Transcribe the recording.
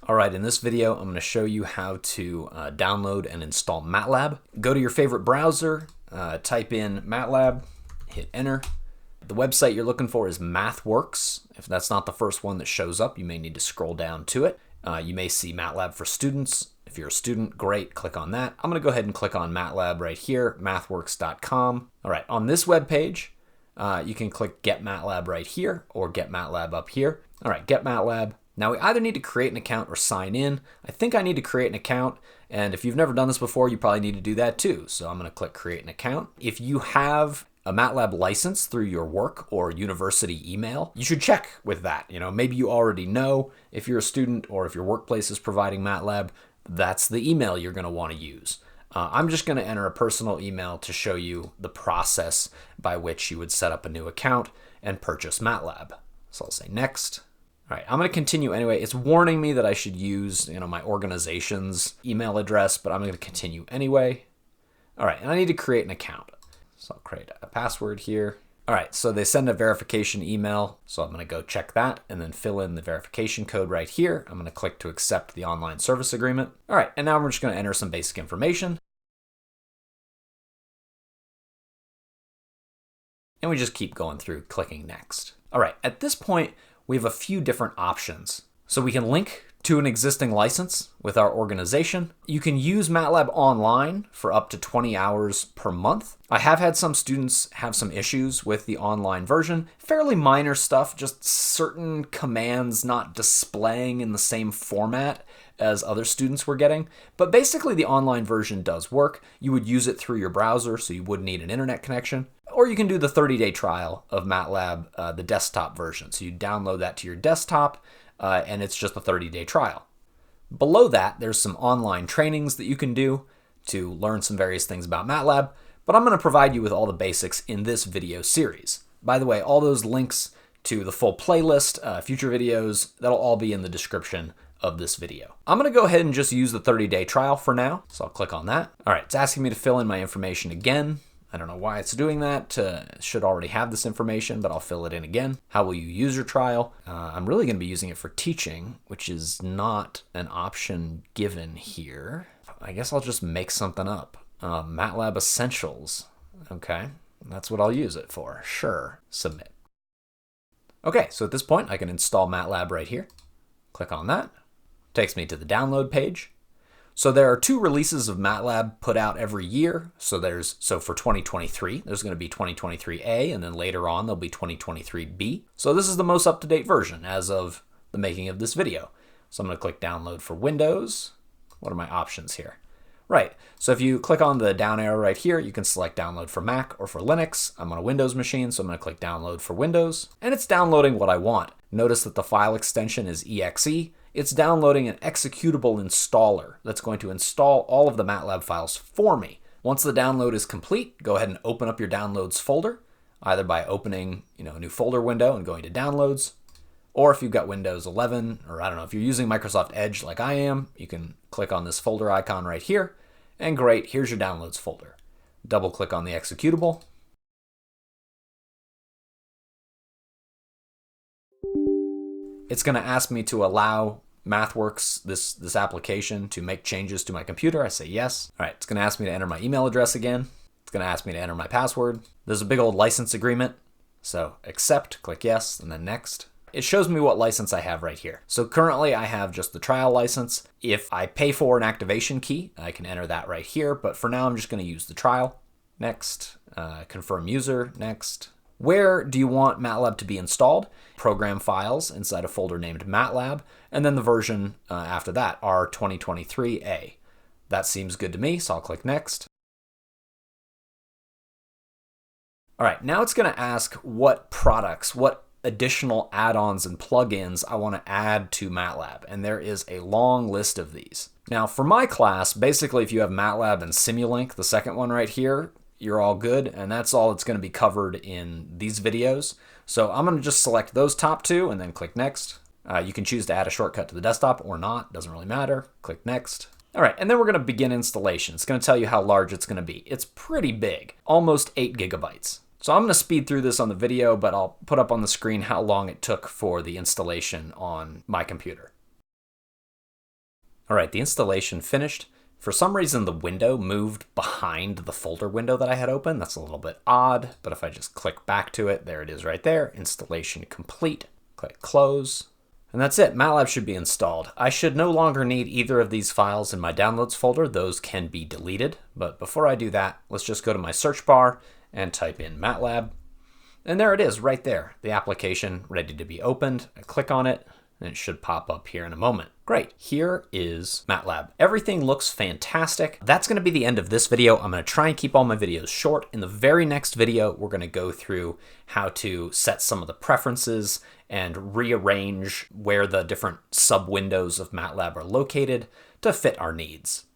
All right, in this video, I'm going to show you how to download and install Matlab. Go to your favorite browser, type in Matlab, hit enter. The website you're looking for is MathWorks. If that's not the first one that shows up, you may need to scroll down to it. You may see Matlab for students. If you're a student, great, click on that. I'm going to go ahead and click on Matlab right here, mathworks.com. All right, on this web page, you can click Get Matlab right here or Get Matlab up here. All right, Get Matlab. Now we either need to create an account or sign in. I think I need to create an account, and if you've never done this before, you probably need to do that too. So I'm going to click Create an Account. If you have a Matlab license through your work or university email, you should check with that. Maybe you already know if you're a student or if your workplace is providing Matlab, that's the email you're going to want to use. I'm just going to enter a personal email to show you the process by which you would set up a new account and purchase Matlab. So I'll say next. All right, I'm going to continue anyway. It's warning me that I should use, my organization's email address, but I'm going to continue anyway. All right, and I need to create an account. So I'll create a password here. All right, so they send a verification email, so I'm going to go check that and then fill in the verification code right here. I'm going to click to accept the online service agreement. All right, and now we're just going to enter some basic information. And we just keep going through clicking next. All right, at this point, we have a few different options. So we can link to an existing license with our organization. You can use Matlab online for up to 20 hours per month. I have had some students have some issues with the online version. Fairly minor stuff, just certain commands not displaying in the same format as other students were getting. But basically the online version does work. You would use it through your browser, so you would need an internet connection. Or you can do the 30-day trial of Matlab, the desktop version. So you download that to your desktop, and it's just a 30-day trial. Below that, there's some online trainings that you can do to learn some various things about Matlab, but I'm going to provide you with all the basics in this video series. By the way, all those links to the full playlist, future videos, that'll all be in the description of this video. I'm going to go ahead and just use the 30-day trial for now, so I'll click on that. All right, it's asking me to fill in my information again. I don't know why it's doing that. Should already have this information, but I'll fill it in again. How will you use your trial? I'm really going to be using it for teaching, which is not an option given here. I guess I'll just make something up. Matlab Essentials. Okay, that's what I'll use it for. Sure, submit. Okay, so at this point, I can install Matlab right here. Click on that. Takes me to the download page. So there are 2 releases of Matlab put out every year. So for 2023, there's going to be 2023A, and then later on there'll be 2023B. So this is the most up-to-date version as of the making of this video. So I'm going to click download for Windows. What are my options here? Right, so if you click on the down arrow right here, you can select download for Mac or for Linux. I'm on a Windows machine, so I'm going to click download for Windows, and it's downloading what I want. Notice that the file extension is exe. It's downloading an executable installer that's going to install all of the Matlab files for me. Once the download is complete, go ahead and open up your downloads folder, either by opening a new folder window and going to downloads, or if you've got Windows 11, or I don't know, if you're using Microsoft Edge like I am, you can click on this folder icon right here, and great, here's your downloads folder. Double click on the executable. It's going to ask me to allow MathWorks, this application, to make changes to my computer. I say yes. All right, it's going to ask me to enter my email address again. It's going to ask me to enter my password. There's a big old license agreement. So accept, click yes, and then next. It shows me what license I have right here. So currently I have just the trial license. If I pay for an activation key, I can enter that right here. But for now, I'm just going to use the trial. Next, confirm user, next. Where do you want Matlab to be installed? Program files inside a folder named Matlab, and then the version after that, R2023A. That seems good to me, so I'll click next. All right, now it's going to ask what products, what additional add-ons and plugins I want to add to Matlab, and there is a long list of these. Now, for my class, basically if you have Matlab and Simulink, the second one right here, you're all good, and that's all that's going to be covered in these videos. So I'm going to just select those top 2 and then click next. You can choose to add a shortcut to the desktop or not, doesn't really matter. Click next. All right, and then we're going to begin installation. It's going to tell you how large it's going to be. It's pretty big, almost 8 gigabytes. So I'm going to speed through this on the video, but I'll put up on the screen how long it took for the installation on my computer. All right, the installation finished. For some reason, the window moved behind the folder window that I had open. That's a little bit odd, but if I just click back to it, there it is right there. Installation complete. Click close. And that's it. Matlab should be installed. I should no longer need either of these files in my downloads folder. Those can be deleted. But before I do that, let's just go to my search bar and type in Matlab. And there it is right there. The application ready to be opened. I click on it and it should pop up here in a moment. Great. Here is Matlab. Everything looks fantastic. That's going to be the end of this video. I'm going to try and keep all my videos short. In the very next video, we're going to go through how to set some of the preferences and rearrange where the different sub-windows of Matlab are located to fit our needs.